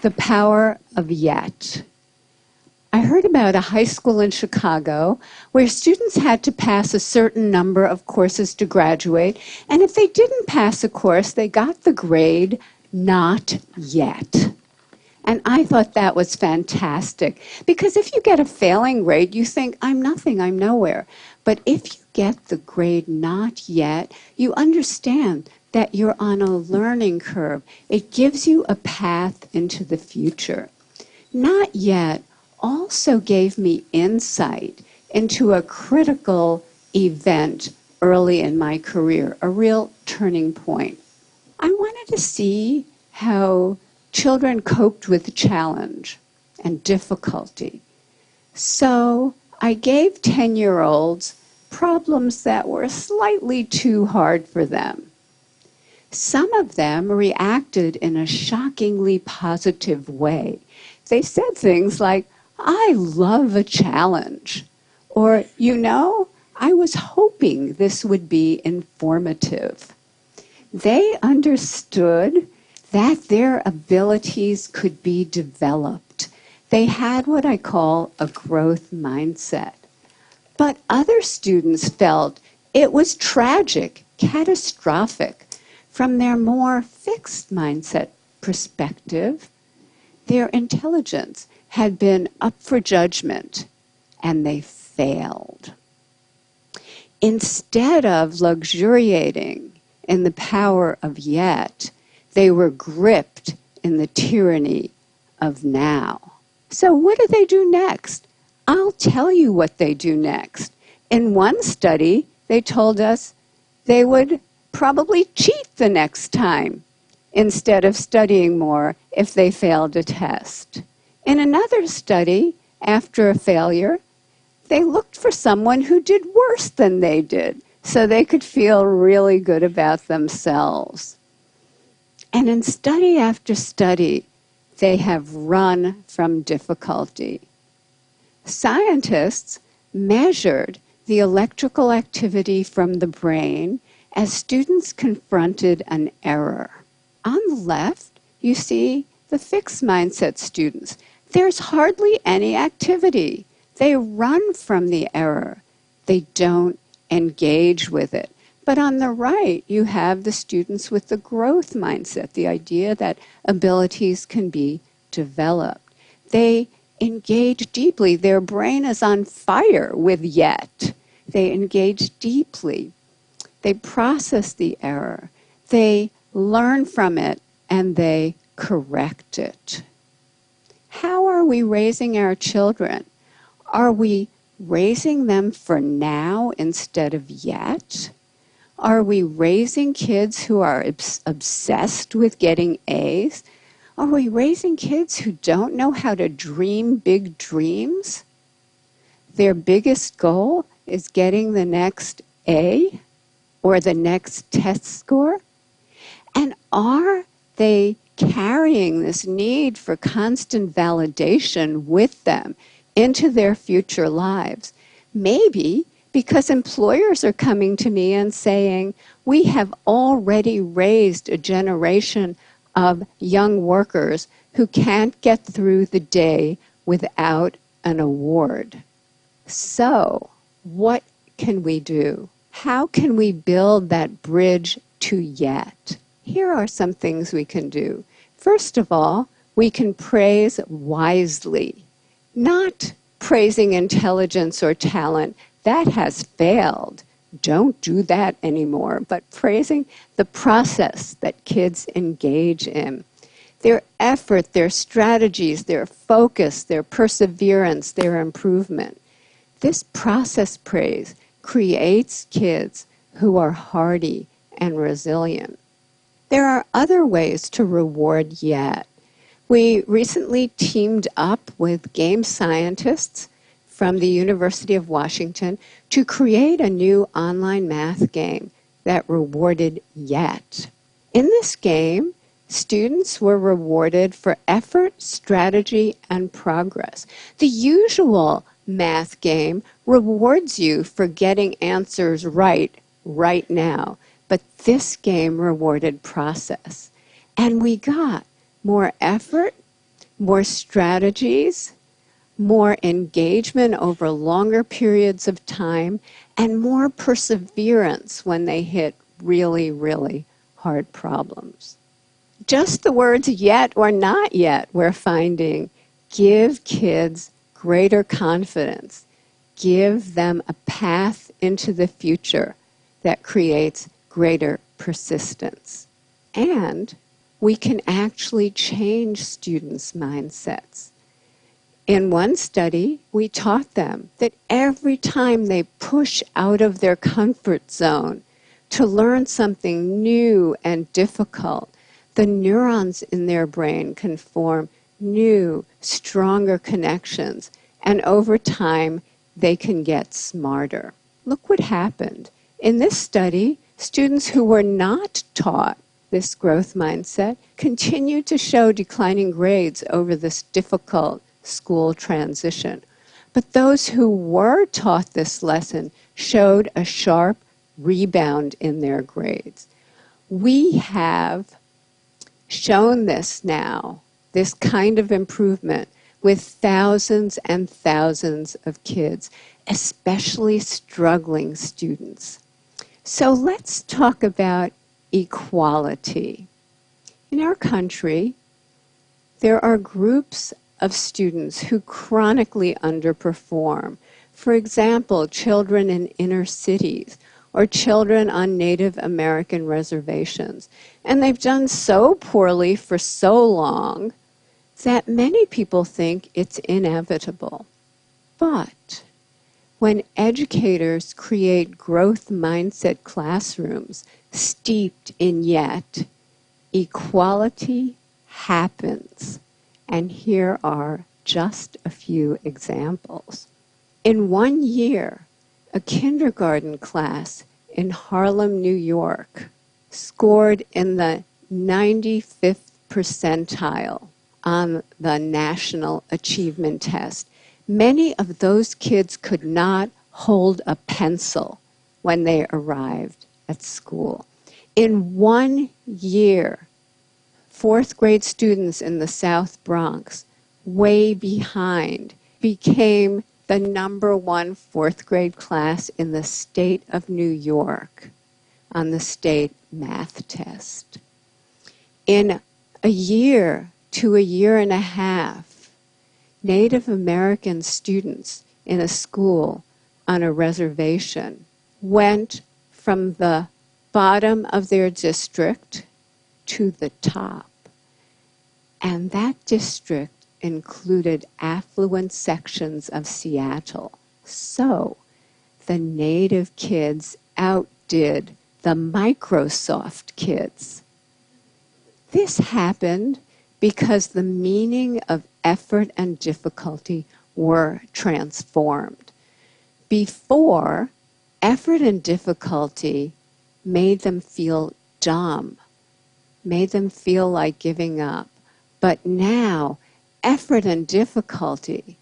The power of yet. I heard about a high school in Chicago where students had to pass a certain number of courses to graduate, and if they didn't pass a course, they got the grade not yet. And I thought that was fantastic, because if you get a failing grade, you think, I'm nothing, I'm nowhere. But if you get the grade not yet, you understand that you're on a learning curve. It gives you a path into the future. Not yet also gave me insight into a critical event early in my career, a real turning point. I wanted to see how children coped with challenge and difficulty. So I gave 10-year-olds problems that were slightly too hard for them. Some of them reacted in a shockingly positive way. They said things like, I love a challenge, or, you know, I was hoping this would be informative. They understood that their abilities could be developed. They had what I call a growth mindset. But other students felt it was tragic, catastrophic. From their more fixed mindset perspective, their intelligence had been up for judgment, and they failed. Instead of luxuriating in the power of yet, they were gripped in the tyranny of now. So what do they do next? I'll tell you what they do next. In one study, they told us they would probably cheat the next time instead of studying more if they failed a test. In another study, after a failure, they looked for someone who did worse than they did so they could feel really good about themselves. And in study after study, they have run from difficulty. Scientists measured the electrical activity from the brain as students confronted an error. On the left, you see the fixed mindset students. There's hardly any activity. They run from the error. They don't engage with it. But on the right, you have the students with the growth mindset, the idea that abilities can be developed. They engage deeply. Their brain is on fire with yet. They engage deeply. They process the error. They learn from it, and they correct it. How are we raising our children? Are we raising them for now instead of yet? Are we raising kids who are obsessed with getting A's? Are we raising kids who don't know how to dream big dreams? Their biggest goal is getting the next A or the next test score? And are they carrying this need for constant validation with them into their future lives? Maybe because employers are coming to me and saying, we have already raised a generation of young workers who can't get through the day without an award. So, what can we do? How can we build that bridge to yet? Here are some things we can do. First of all, we can praise wisely, not praising intelligence or talent. That has failed. Don't do that anymore, but praising the process that kids engage in. Their effort, their strategies, their focus, their perseverance, their improvement. This process praise creates kids who are hardy and resilient. There are other ways to reward yet. We recently teamed up with game scientists from the University of Washington to create a new online math game that rewarded yet. In this game, students were rewarded for effort, strategy, and progress. The usual math game rewards you for getting answers right now, but this game rewarded process. And we got more effort, more strategies, more engagement over longer periods of time, and more perseverance when they hit really, really hard problems. Just the words yet or not yet, we're finding, give kids greater confidence, give them a path into the future that creates greater persistence. And we can actually change students' mindsets. In one study, we taught them that every time they push out of their comfort zone to learn something new and difficult, the neurons in their brain can form new, stronger connections, and over time, they can get smarter. Look what happened. In this study, students who were not taught this growth mindset continued to show declining grades over this difficult school transition. But those who were taught this lesson showed a sharp rebound in their grades. We have shown this now, this kind of improvement, with thousands and thousands of kids, especially struggling students. So let's talk about equality. In our country, there are groups of students who chronically underperform. For example, children in inner cities or children on Native American reservations. And they've done so poorly for so long that many people think it's inevitable. But when educators create growth mindset classrooms steeped in yet, equality happens. And here are just a few examples. In 1 year, a kindergarten class in Harlem, New York, scored in the 95th percentile on the National Achievement Test. Many of those kids could not hold a pencil when they arrived at school. In 1 year, fourth grade students in the South Bronx, way behind, became the #1 fourth grade class in the state of New York on the state math test. In a year to a year and a half, Native American students in a school on a reservation went from the bottom of their district to the top. And that district included affluent sections of Seattle. So the Native kids outdid the Microsoft kids. This happened because the meaning of effort and difficulty were transformed. Before, effort and difficulty made them feel dumb, made them feel like giving up. But now, effort and difficulty,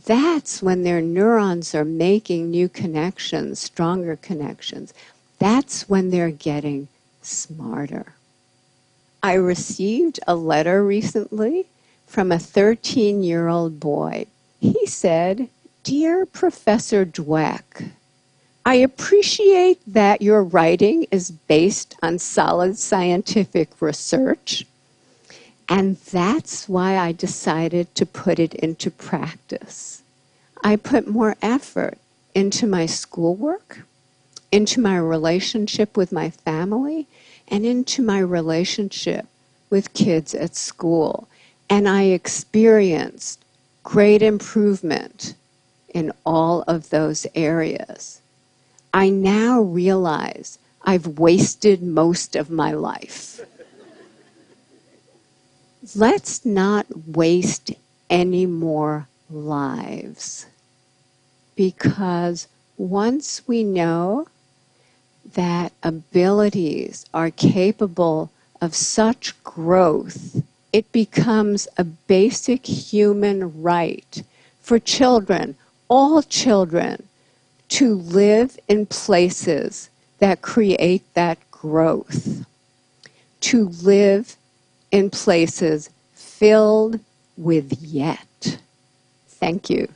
that's when their neurons are making new connections, stronger connections. That's when they're getting smarter. I received a letter recently from a 13-year-old boy. He said, "Dear Professor Dweck, I appreciate that your writing is based on solid scientific research, and that's why I decided to put it into practice. I put more effort into my schoolwork, into my relationship with my family, and into my relationship with kids at school. And I experienced great improvement in all of those areas. I now realize I've wasted most of my life." Let's not waste any more lives, because once we know that abilities are capable of such growth, it becomes a basic human right for children, all children, to live in places that create that growth, to live in places filled with yet. Thank you.